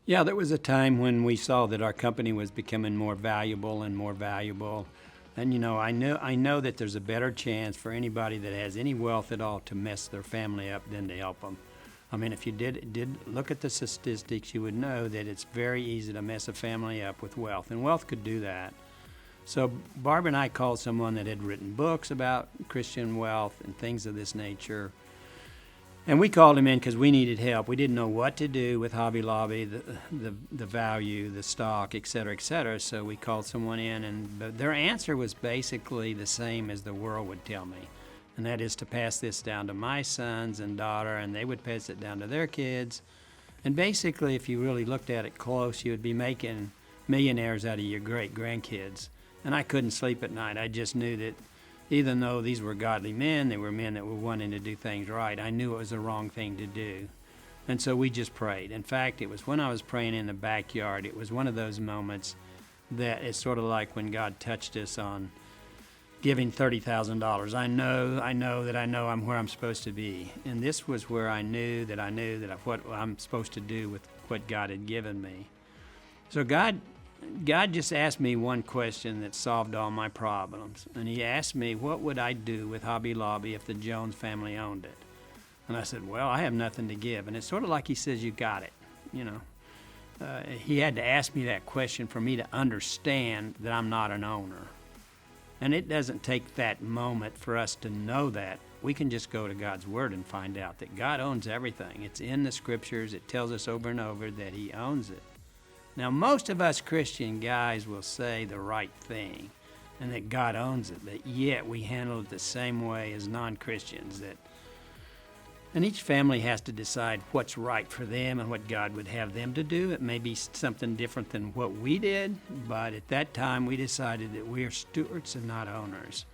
Yeah, there was a time when we saw that our company was becoming more valuable and more valuable. And I know that there's a better chance for anybody that has any wealth at all to mess their family up than to help them. I mean, if you did look at the statistics, you would know that it's very easy to mess a family up with wealth, and wealth could do that. So Barb and I called someone that had written books about Christian wealth and things of this nature. And we called him in because we needed help. We didn't know what to do with Hobby Lobby, the value, the stock, et cetera, et cetera. So we called someone in, and their answer was basically the same as the world would tell me. And that is to pass this down to my sons and daughter, and they would pass it down to their kids. And basically, if you really looked at it close, you would be making millionaires out of your great-grandkids. And I couldn't sleep at night. I just knew that even though these were godly men, they were men that were wanting to do things right, I knew it was the wrong thing to do. And so we just prayed. In fact, it was when I was praying in the backyard, it was one of those moments that it's sort of like when God touched us on giving $30,000. I know I'm where I'm supposed to be. And this was where I knew that what I'm supposed to do with what God had given me. So God just asked me one question that solved all my problems. And he asked me, what would I do with Hobby Lobby if the Jones family owned it? And I said, well, I have nothing to give. And it's sort of like he says, you got it. He had to ask me that question for me to understand that I'm not an owner. And it doesn't take that moment for us to know that. We can just go to God's Word and find out that God owns everything. It's in the Scriptures. It tells us over and over that he owns it. Now, most of us Christian guys will say the right thing and that God owns it, but yet we handle it the same way as non-Christians. And each family has to decide what's right for them and what God would have them to do. It may be something different than what we did, but at that time we decided that we are stewards and not owners.